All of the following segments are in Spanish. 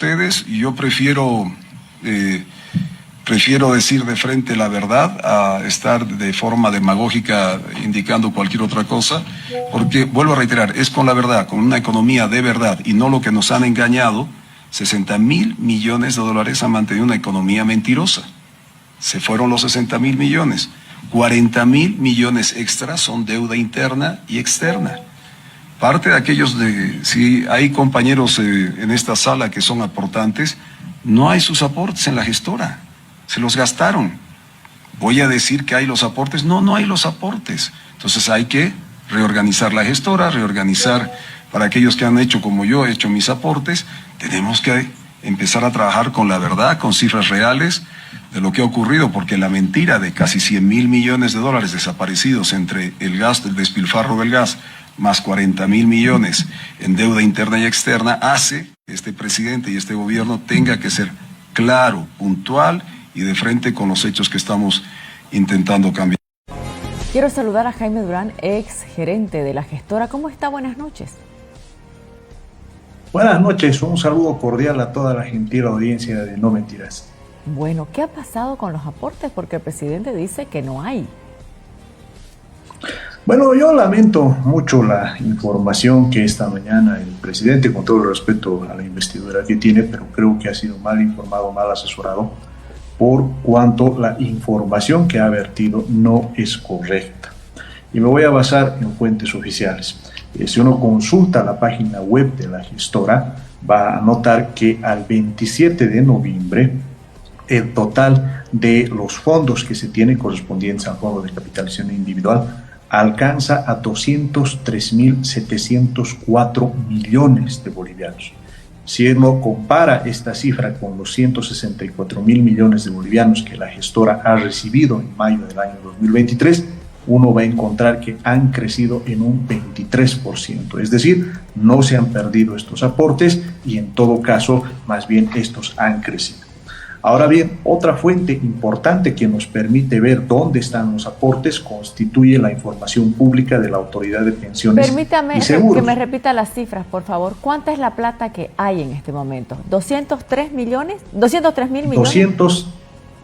ustedes y yo prefiero decir de frente la verdad a estar de forma demagógica indicando cualquier otra cosa, porque, vuelvo a reiterar, es con la verdad, con una economía de verdad y no lo que nos han engañado. 60.000 millones de dólares han mantenido una economía mentirosa. Se fueron los 60.000 millones. 40.000 millones extras son deuda interna y externa. Parte de aquellos si hay compañeros en esta sala que son aportantes, no hay sus aportes en la gestora. Se los gastaron. ¿Voy a decir que hay los aportes? No, no hay los aportes. Entonces hay que reorganizar la gestora, reorganizar para aquellos que han hecho como yo, he hecho mis aportes. Tenemos que empezar a trabajar con la verdad, con cifras reales de lo que ha ocurrido, porque la mentira de casi 100.000 millones de dólares desaparecidos entre el gasto, el despilfarro del gas, más 40.000 millones en deuda interna y externa, hace que este presidente y este gobierno tenga que ser claro, puntual y de frente con los hechos que estamos intentando cambiar. Quiero saludar a Jaime Durán, ex gerente de la gestora. ¿Cómo está? Buenas noches. Buenas noches, un saludo cordial a toda la gentil audiencia de No Mentiras. Bueno, ¿qué ha pasado con los aportes? Porque el presidente dice que no hay. Bueno, yo lamento mucho la información que esta mañana el presidente, con todo el respeto a la investidura que tiene, pero creo que ha sido mal informado, mal asesorado, por cuanto la información que ha vertido no es correcta. Y me voy a basar en fuentes oficiales. Si uno consulta la página web de la gestora, va a notar que al 27 de noviembre, el total de los fondos que se tienen correspondientes al Fondo de Capitalización Individual alcanza a 203.704 millones de bolivianos. Si uno compara esta cifra con los 164.000 millones de bolivianos que la gestora ha recibido en mayo del año 2023, uno va a encontrar que han crecido en un 23%, es decir, no se han perdido estos aportes y en todo caso, más bien estos han crecido. Ahora bien, otra fuente importante que nos permite ver dónde están los aportes constituye la información pública de la Autoridad de Pensiones Permítame y Seguros. que me repita las cifras, por favor. ¿Cuánta es la plata que hay en este momento? ¿203 millones? ¿203 mil millones?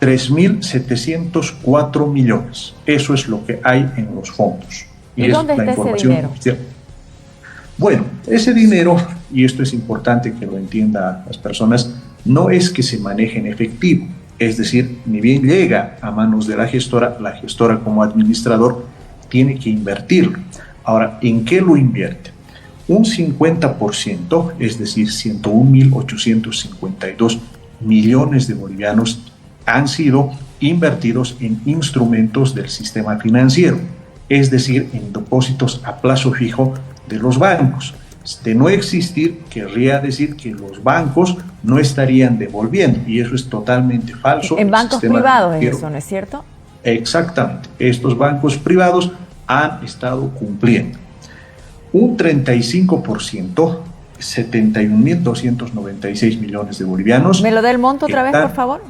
203.704 millones. Eso es lo que hay en los fondos. ¿Y dónde está ese dinero? Bueno, ese dinero, y esto es importante que lo entiendan las personas, no es que se maneje en efectivo, es decir, ni bien llega a manos de la gestora como administrador tiene que invertirlo. Ahora, ¿en qué lo invierte? Un 50%, es decir, 101.852 millones de bolivianos han sido invertidos en instrumentos del sistema financiero, es decir, en depósitos a plazo fijo de los bancos. De no existir, querría decir que los bancos no estarían devolviendo, y eso es totalmente falso. En bancos privados eso, ¿no es cierto? Exactamente. Estos bancos privados han estado cumpliendo. Un 35%, 71.296 millones de bolivianos. ¿Me lo da el monto otra vez, por favor?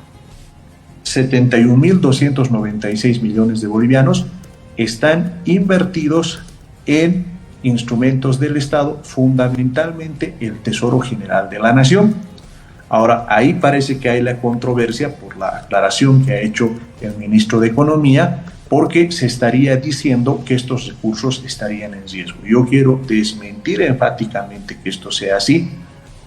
71.296 millones de bolivianos están invertidos en instrumentos del Estado, fundamentalmente el Tesoro General de la Nación. Ahora, ahí parece que hay la controversia por la aclaración que ha hecho el ministro de Economía, porque se estaría diciendo que estos recursos estarían en riesgo. Yo quiero desmentir enfáticamente que esto sea así.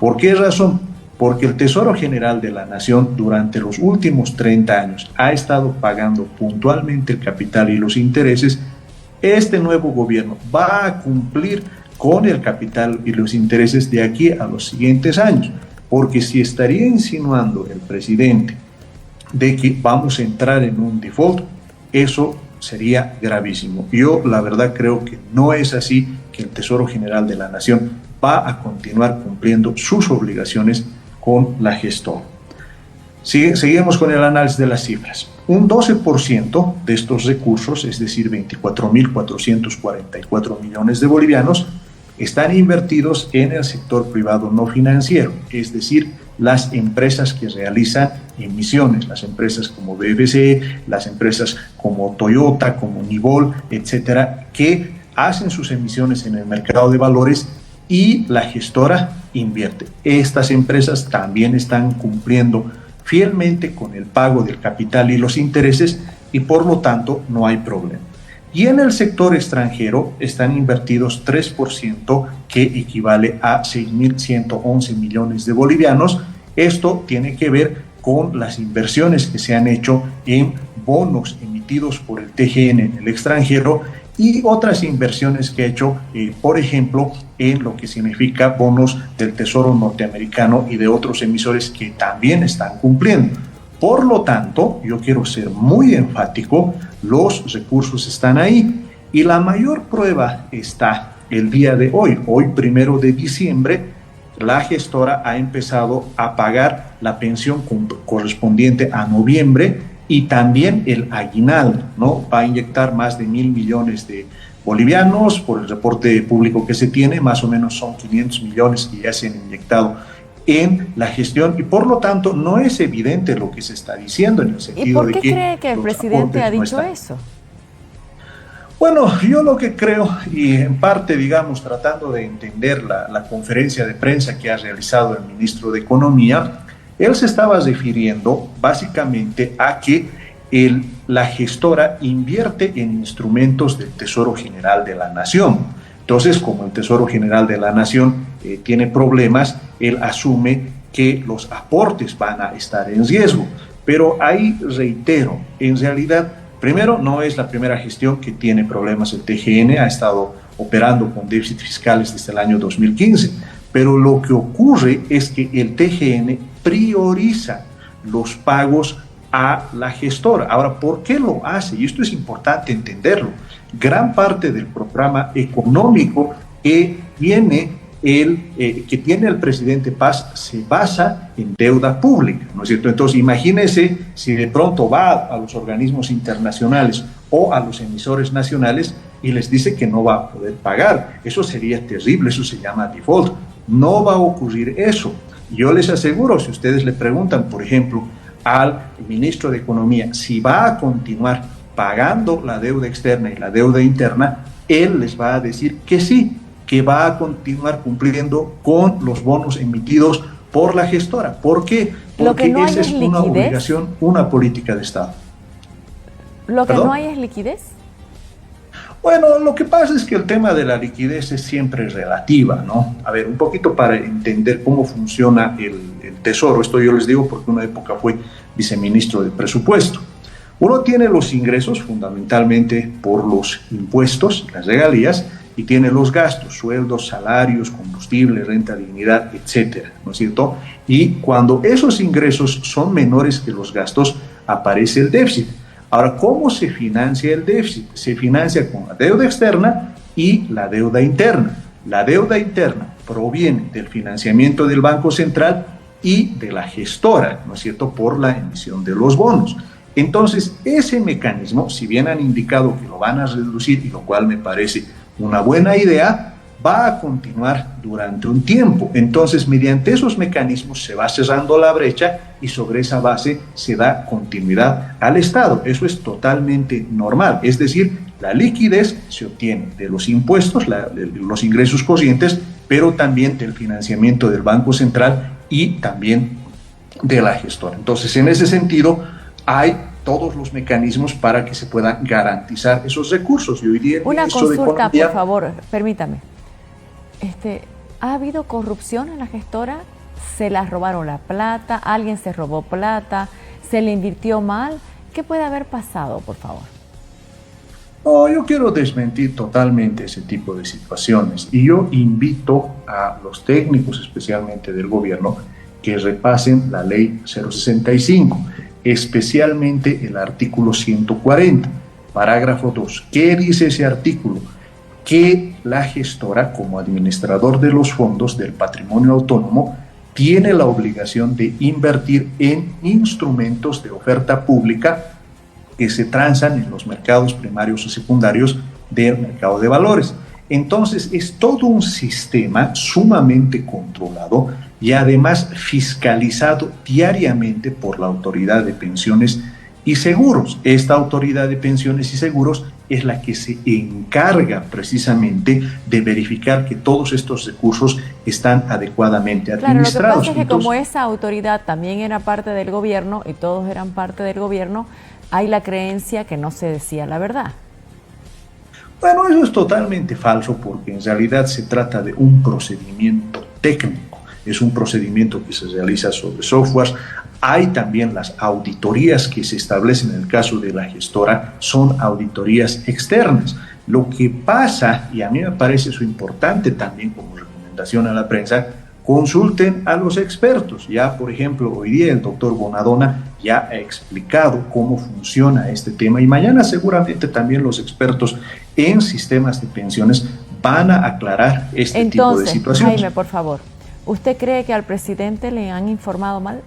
¿Por qué razón? Porque el Tesoro General de la Nación durante los últimos 30 años ha estado pagando puntualmente el capital y los intereses. Este nuevo gobierno va a cumplir con el capital y los intereses de aquí a los siguientes años, porque si estaría insinuando el presidente de que vamos a entrar en un default, eso sería gravísimo. Yo la verdad creo que no es así, que el Tesoro General de la Nación va a continuar cumpliendo sus obligaciones con la gestora. Seguimos con el análisis de las cifras. Un 12% de estos recursos, es decir, 24.444 millones de bolivianos, están invertidos en el sector privado no financiero, es decir, las empresas que realizan emisiones, las empresas como BFC, las empresas como Toyota, como Nibol, etcétera, que hacen sus emisiones en el mercado de valores y la gestora invierte. Estas empresas también están cumpliendo fielmente con el pago del capital y los intereses y por lo tanto no hay problema. Y en el sector extranjero están invertidos 3%, que equivale a 6.111 millones de bolivianos. Esto tiene que ver con las inversiones que se han hecho en bonos emitidos por el TGN en el extranjero y otras inversiones que ha hecho, por ejemplo, en lo que significa bonos del Tesoro norteamericano y de otros emisores que también están cumpliendo. Por lo tanto, yo quiero ser muy enfático, los recursos están ahí y la mayor prueba está el día de hoy, 1 de diciembre, la gestora ha empezado a pagar la pensión correspondiente a noviembre y también el aguinaldo, ¿no? Va a inyectar más de 1.000 millones de bolivianos, por el reporte público que se tiene, más o menos son 500 millones que ya se han inyectado en la gestión y por lo tanto no es evidente lo que se está diciendo en el sentido de que... ¿Y por qué cree que el presidente ha dicho eso? Bueno, yo lo que creo, y en parte, digamos, tratando de entender la conferencia de prensa que ha realizado el ministro de Economía, él se estaba refiriendo básicamente a que la gestora invierte en instrumentos del Tesoro General de la Nación. Entonces, como el Tesoro General de la Nación tiene problemas, él asume que los aportes van a estar en riesgo. Pero ahí reitero, en realidad, primero, no es la primera gestión que tiene problemas el TGN, ha estado operando con déficits fiscales desde el año 2015, pero lo que ocurre es que el TGN prioriza los pagos a la gestora. Ahora, ¿por qué lo hace? Y esto es importante entenderlo. Gran parte del programa económico que tiene el presidente Paz se basa en deuda pública, ¿no es cierto? Entonces, imagínense si de pronto va a los organismos internacionales o a los emisores nacionales y les dice que no va a poder pagar. Eso sería terrible, eso se llama default. No va a ocurrir eso. Yo les aseguro, si ustedes le preguntan, por ejemplo, al ministro de Economía si va a continuar pagando la deuda externa y la deuda interna, él les va a decir que sí, que va a continuar cumpliendo con los bonos emitidos por la gestora. ¿Por qué? Porque no esa es una obligación, una política de Estado. ¿Lo que no hay es liquidez? Bueno, lo que pasa es que el tema de la liquidez es siempre relativa, ¿no? A ver, un poquito para entender cómo funciona el Tesoro. Esto yo les digo porque una época fue viceministro de Presupuesto. Uno tiene los ingresos fundamentalmente por los impuestos, las regalías, y tiene los gastos, sueldos, salarios, combustible, renta, dignidad, etcétera, ¿no es cierto? Y cuando esos ingresos son menores que los gastos, aparece el déficit. Ahora, ¿cómo se financia el déficit? Se financia con la deuda externa y la deuda interna. La deuda interna proviene del financiamiento del Banco Central y de la gestora, ¿no es cierto?, por la emisión de los bonos. Entonces, ese mecanismo, si bien han indicado que lo van a reducir, y lo cual me parece una buena idea, va a continuar durante un tiempo. Entonces, mediante esos mecanismos se va cerrando la brecha y sobre esa base se da continuidad al Estado. Eso es totalmente normal. Es decir, la liquidez se obtiene de los impuestos, los ingresos corrientes, pero también del financiamiento del Banco Central y también de la gestora. Entonces, en ese sentido, hay todos los mecanismos para que se puedan garantizar esos recursos. Y hoy día una consulta, por favor, permítame. ¿Ha habido corrupción en la gestora? ¿Se la robaron la plata? ¿Alguien se robó plata? ¿Se le invirtió mal? ¿Qué puede haber pasado, por favor? No, yo quiero desmentir totalmente ese tipo de situaciones. Y yo invito a los técnicos, especialmente del gobierno, que repasen la ley 065, especialmente el artículo 140, parágrafo 2. ¿Qué dice ese artículo? Que la gestora, como administrador de los fondos del patrimonio autónomo, tiene la obligación de invertir en instrumentos de oferta pública que se transan en los mercados primarios o secundarios del mercado de valores. Entonces, es todo un sistema sumamente controlado y además fiscalizado diariamente por la Autoridad de Pensiones y Seguros. Esta Autoridad de Pensiones y Seguros es la que se encarga precisamente de verificar que todos estos recursos están adecuadamente administrados. Claro, lo que pasa es que entonces, como esa autoridad también era parte del gobierno y todos eran parte del gobierno, hay la creencia que no se decía la verdad. bueno, eso es totalmente falso porque en realidad se trata de un procedimiento técnico, es un procedimiento que se realiza sobre softwares. Hay también las auditorías que se establecen en el caso de la gestora, son auditorías externas. Lo que pasa, y a mí me parece eso importante también como recomendación a la prensa, consulten a los expertos. Ya, por ejemplo, hoy día el doctor Bonadona ya ha explicado cómo funciona este tema y mañana seguramente también los expertos en sistemas de pensiones van a aclarar este tipo de situaciones. Jaime, por favor, ¿usted cree que al presidente le han informado mal?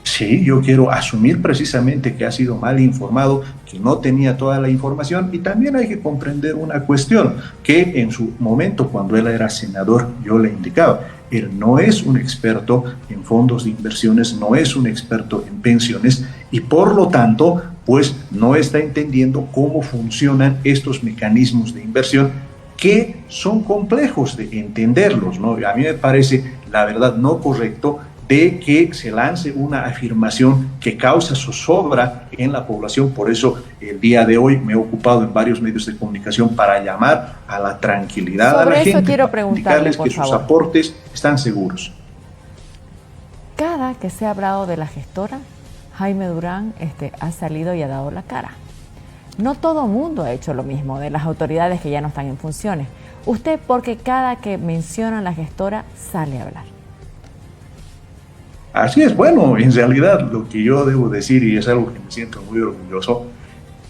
Sí, yo quiero asumir precisamente que ha sido mal informado, que no tenía toda la información y también hay que comprender una cuestión que en su momento cuando él era senador yo le indicaba, él no es un experto en fondos de inversiones, no es un experto en pensiones y por lo tanto pues no está entendiendo cómo funcionan estos mecanismos de inversión que son complejos de entenderlos, ¿no? A mí me parece la verdad no correcto de que se lance una afirmación que causa zozobra en la población. Por eso el día de hoy me he ocupado en varios medios de comunicación para llamar a la tranquilidad a la gente, Sobre eso quiero para preguntarle, indicarles por que sus favor. aportes están seguros. Cada que se ha hablado de la gestora, Jaime Durán ha salido y ha dado la cara. No todo mundo ha hecho lo mismo de las autoridades que ya no están en funciones. Usted, porque cada que menciona a la gestora, sale a hablar. Así es, bueno, en realidad lo que yo debo decir, y es algo que me siento muy orgulloso,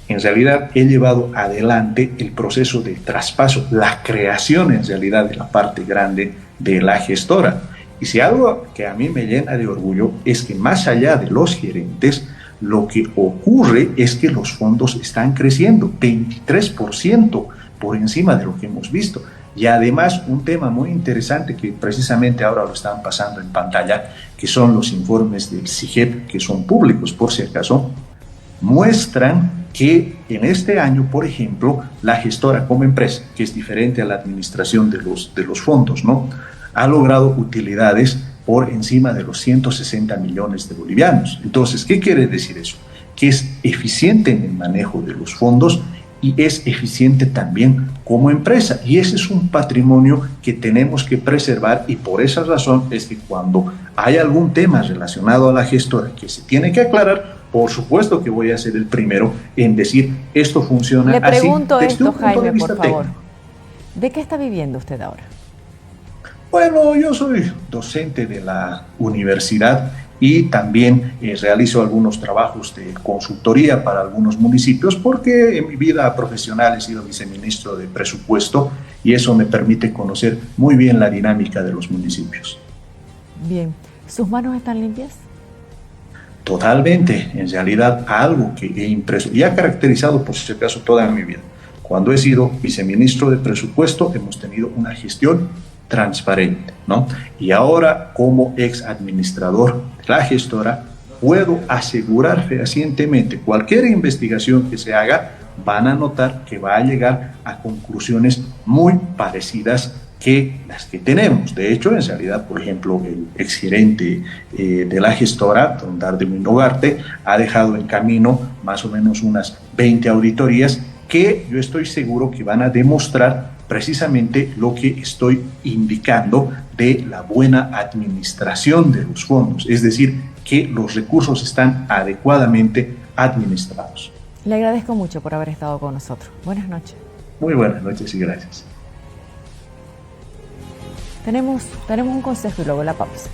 en realidad he llevado adelante el proceso de traspaso, la creación en realidad de la parte grande de la gestora. Y si algo que a mí me llena de orgullo es que más allá de los gerentes, lo que ocurre es que los fondos están creciendo 23% por encima de lo que hemos visto. Y además un tema muy interesante que precisamente ahora lo están pasando en pantalla, que son los informes del SIGEP, que son públicos por si acaso, muestran que en este año, por ejemplo, la gestora como empresa, que es diferente a la administración de los fondos, ¿no?, ha logrado utilidades por encima de los 160 millones de bolivianos. Entonces, ¿qué quiere decir eso? Que es eficiente en el manejo de los fondos y es eficiente también como empresa. Y ese es un patrimonio que tenemos que preservar y por esa razón es que cuando hay algún tema relacionado a la gestora que se tiene que aclarar, por supuesto que voy a ser el primero en decir esto funciona así. Le pregunto esto, Jaime, por favor. Técnico. ¿De qué está viviendo usted ahora? Bueno, yo soy docente de la universidad y también realizo algunos trabajos de consultoría para algunos municipios porque en mi vida profesional he sido viceministro de presupuesto y eso me permite conocer muy bien la dinámica de los municipios. Bien, ¿sus manos están limpias? Totalmente, en realidad algo que he impreso y ha caracterizado por si acaso toda mi vida. Cuando he sido viceministro de presupuesto hemos tenido una gestión transparente, ¿no? Y ahora como ex administrador de la gestora puedo asegurar fehacientemente cualquier investigación que se haga van a notar que va a llegar a conclusiones muy parecidas que las que tenemos. De hecho, en realidad, por ejemplo, el exgerente de la gestora, don Darwin Ugarte, ha dejado en camino más o menos unas 20 auditorías que yo estoy seguro que van a demostrar precisamente lo que estoy indicando de la buena administración de los fondos, es decir, que los recursos están adecuadamente administrados. Le agradezco mucho por haber estado con nosotros. Buenas noches. Muy buenas noches y gracias. Tenemos un consejo y luego la pausa.